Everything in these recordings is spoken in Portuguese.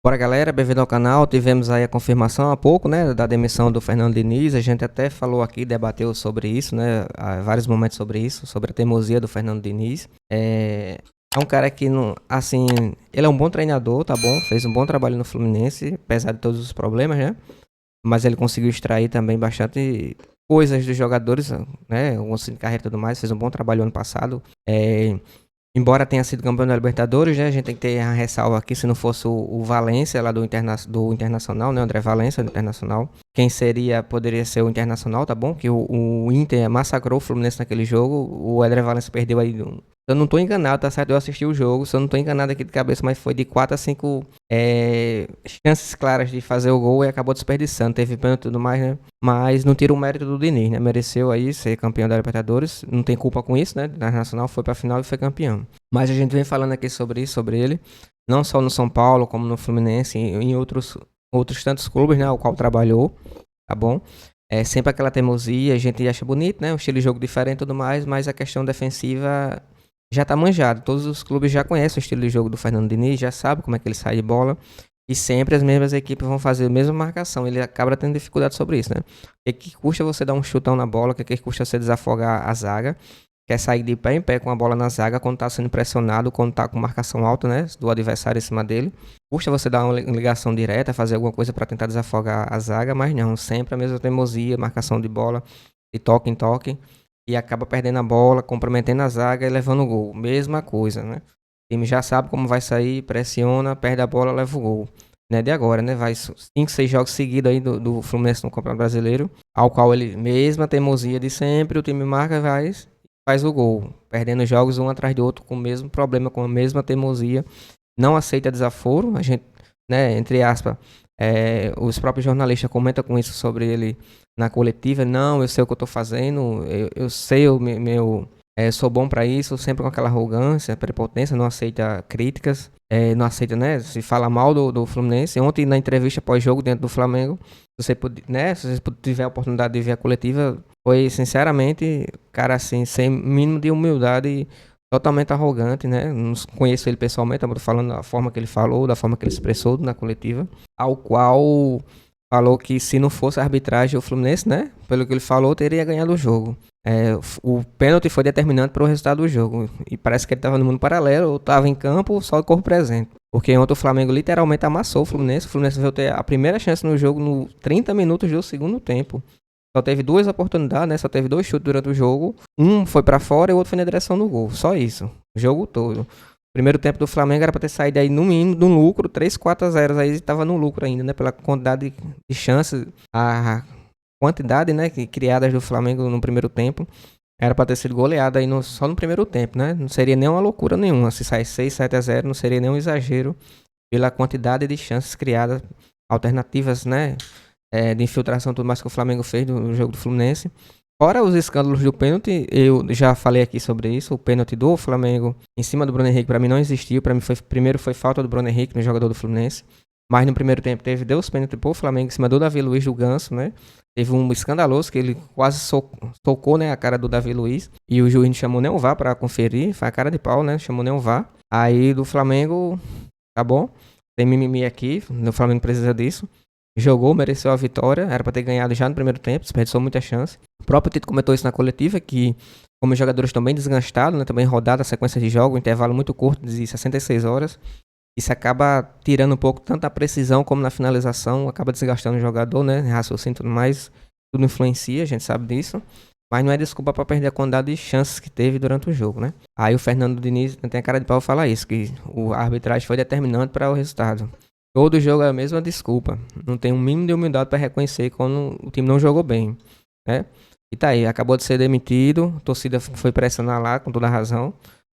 Bora, galera, bem-vindo ao canal. Tivemos aí a confirmação há pouco, né, da demissão do Fernando Diniz. A gente até falou aqui, debateu sobre isso, né, há vários momentos sobre isso, sobre a teimosia do Fernando Diniz. É um cara que, não, assim, ele é um bom treinador, tá bom? Fez um bom trabalho no Fluminense, apesar de todos os problemas, né? Mas ele conseguiu extrair também bastante coisas dos jogadores, né? O auxílio de carreira e tudo mais. Fez um bom trabalho ano passado. Embora tenha sido campeão da Libertadores, né? A gente tem que ter a ressalva aqui, se não fosse o Valência lá do Internacional, né? O André Valência do Internacional. Quem poderia ser o Internacional, tá bom? Que o Inter massacrou o Fluminense naquele jogo. O André Valência perdeu aí. Eu não tô enganado, tá certo? Eu assisti o jogo, se eu não tô enganado aqui de cabeça, mas foi de 4 a 5 chances claras de fazer o gol e acabou desperdiçando. Teve pênalti e tudo mais, né? Mas não tira o mérito do Diniz, né? Mereceu aí ser campeão da Libertadores. Não tem culpa com isso, né? O Internacional foi pra final e foi campeão. Mas a gente vem falando aqui sobre isso, sobre ele. Não só no São Paulo, como no Fluminense e em outros tantos clubes, né? O qual trabalhou, tá bom? É sempre aquela teimosia, a gente acha bonito, né? Um estilo de jogo diferente e tudo mais, mas a questão defensiva já tá manjado. Todos os clubes já conhecem o estilo de jogo do Fernando Diniz, já sabem como é que ele sai de bola. E sempre as mesmas equipes vão fazer a mesma marcação. Ele acaba tendo dificuldade sobre isso, né? O que custa você dar um chutão na bola? O que custa você desafogar a zaga? Quer sair de pé em pé com a bola na zaga quando tá sendo pressionado, quando tá com marcação alta, né? Do adversário em cima dele. Custa você dar uma ligação direta, fazer alguma coisa para tentar desafogar a zaga, mas não. Sempre a mesma teimosia, marcação de bola, de toque em toque. E acaba perdendo a bola, comprometendo a zaga e levando o gol. Mesma coisa, né? O time já sabe como vai sair, pressiona, perde a bola, leva o gol. Não é de agora, né? Vai 5, 6 jogos seguidos aí do Fluminense no Campeonato Brasileiro, ao qual ele, mesma teimosia de sempre, o time marca, faz o gol. Perdendo jogos um atrás do outro com o mesmo problema, com a mesma teimosia. Não aceita desaforo. A gente, né, entre aspas, os próprios jornalistas comentam com isso sobre ele na coletiva. Não, eu sei o que eu tô fazendo, eu sei sou bom para isso, sempre com aquela arrogância, prepotência, não aceita críticas, não aceita, né, se fala mal do Fluminense. Ontem na entrevista pós-jogo dentro do Flamengo, se você tiver a oportunidade de ver a coletiva, foi sinceramente, cara, assim, sem mínimo de humildade, totalmente arrogante, né? Não conheço ele pessoalmente, mas tô falando da forma que ele falou, da forma que ele expressou na coletiva, ao qual falou que se não fosse a arbitragem o Fluminense, né? Pelo que ele falou, teria ganhado o jogo. O pênalti foi determinante para o resultado do jogo. E parece que ele estava no mundo paralelo, ou estava em campo, só de corpo presente. Porque ontem o Flamengo literalmente amassou o Fluminense. O Fluminense veio ter a primeira chance no jogo no 30 minutos do segundo tempo. Só teve 2 oportunidades, né? Só teve 2 chutes durante o jogo. Um foi pra fora e o outro foi na direção do gol. Só isso. O jogo todo. Primeiro tempo do Flamengo era pra ter saído aí no mínimo do lucro. 3-4-0. Aí tava no lucro ainda, né? Pela quantidade de chances. A quantidade, né? Criadas do Flamengo no primeiro tempo. Era pra ter sido goleada aí só no primeiro tempo, né? Não seria nem uma loucura nenhuma. Se sair 6-7-0, não seria nem um exagero. Pela quantidade de chances criadas. Alternativas, né? De infiltração, tudo mais que o Flamengo fez no jogo do Fluminense. Fora os escândalos do pênalti, eu já falei aqui sobre isso. O pênalti do Flamengo em cima do Bruno Henrique, para mim não existiu. Para mim primeiro foi falta do Bruno Henrique no jogador do Fluminense. Mas no primeiro tempo teve Deus pênalti pro Flamengo em cima do Davi Luiz do Ganso, né? Teve um escandaloso que ele quase tocou, né, a cara do Davi Luiz. E o juiz não chamou nem o VAR para conferir. Foi a cara de pau, né? Chamou nem o VAR. Aí do Flamengo, tá bom? Tem mimimi aqui. O Flamengo precisa disso. Jogou, mereceu a vitória, era para ter ganhado já no primeiro tempo, desperdiçou muita chance. O próprio Tito comentou isso na coletiva, que como os jogadores estão bem desgastados, né, também rodada a sequência de jogo, um intervalo muito curto de 66 horas, isso acaba tirando um pouco tanto a precisão como na finalização, acaba desgastando o jogador, né, raciocínio e tudo mais, tudo influencia, a gente sabe disso, mas não é desculpa para perder a quantidade de chances que teve durante o jogo, né. Aí o Fernando Diniz tem a cara de pau falar isso, que a arbitragem foi determinante para o resultado. Todo jogo é a mesma desculpa. Não tem um mínimo de humildade para reconhecer quando o time não jogou bem, né? E tá aí, acabou de ser demitido, a torcida foi pressionar lá com toda a razão,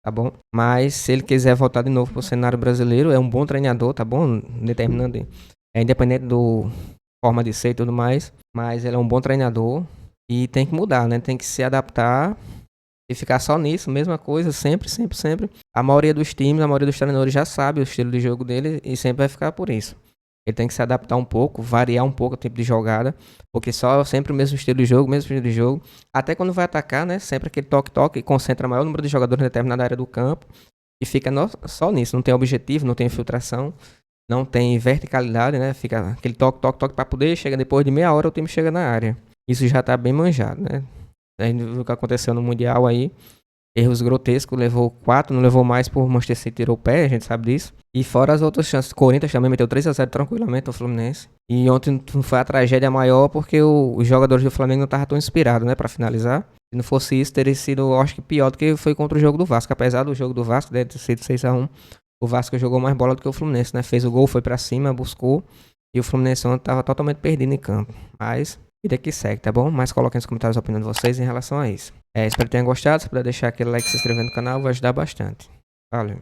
tá bom? Mas se ele quiser voltar de novo pro cenário brasileiro, é um bom treinador, tá bom? Determinando, independente do forma de ser e tudo mais, mas ele é um bom treinador e tem que mudar, né? Tem que se adaptar e ficar só nisso, mesma coisa, sempre, sempre, sempre. A maioria dos times, a maioria dos treinadores já sabe o estilo de jogo dele e sempre vai ficar por isso. Ele tem que se adaptar um pouco, variar um pouco o tipo de jogada, porque só sempre o mesmo estilo de jogo, mesmo estilo de jogo. Até quando vai atacar, né? Sempre aquele toque-toque e concentra o maior número de jogadores em determinada área do campo e fica só nisso. Não tem objetivo, não tem infiltração. não tem verticalidade, né? Fica aquele toque, toque, toque para poder chegar depois de meia hora o time chega na área. Isso já tá bem manjado, né? A gente viu o que aconteceu no Mundial aí. Erros grotescos, levou 4, não levou mais por Manchester City, tirou o pé, a gente sabe disso. E fora as outras chances, Corinthians também meteu 3-0 tranquilamente no Fluminense. E ontem foi a tragédia maior porque os jogadores do Flamengo não estavam tão inspirados, né, pra finalizar. Se não fosse isso, teria sido, acho que pior do que foi contra o jogo do Vasco. Apesar do jogo do Vasco, deve ter sido 6-1, o Vasco jogou mais bola do que o Fluminense, né? Fez o gol, foi pra cima, buscou. E o Fluminense ontem tava totalmente perdido em campo. Mas vida que segue, tá bom? Mas coloquem nos comentários a opinião de vocês em relação a isso. Espero que tenham gostado. Se puder deixar aquele like e se inscrever no canal, vai ajudar bastante. Valeu.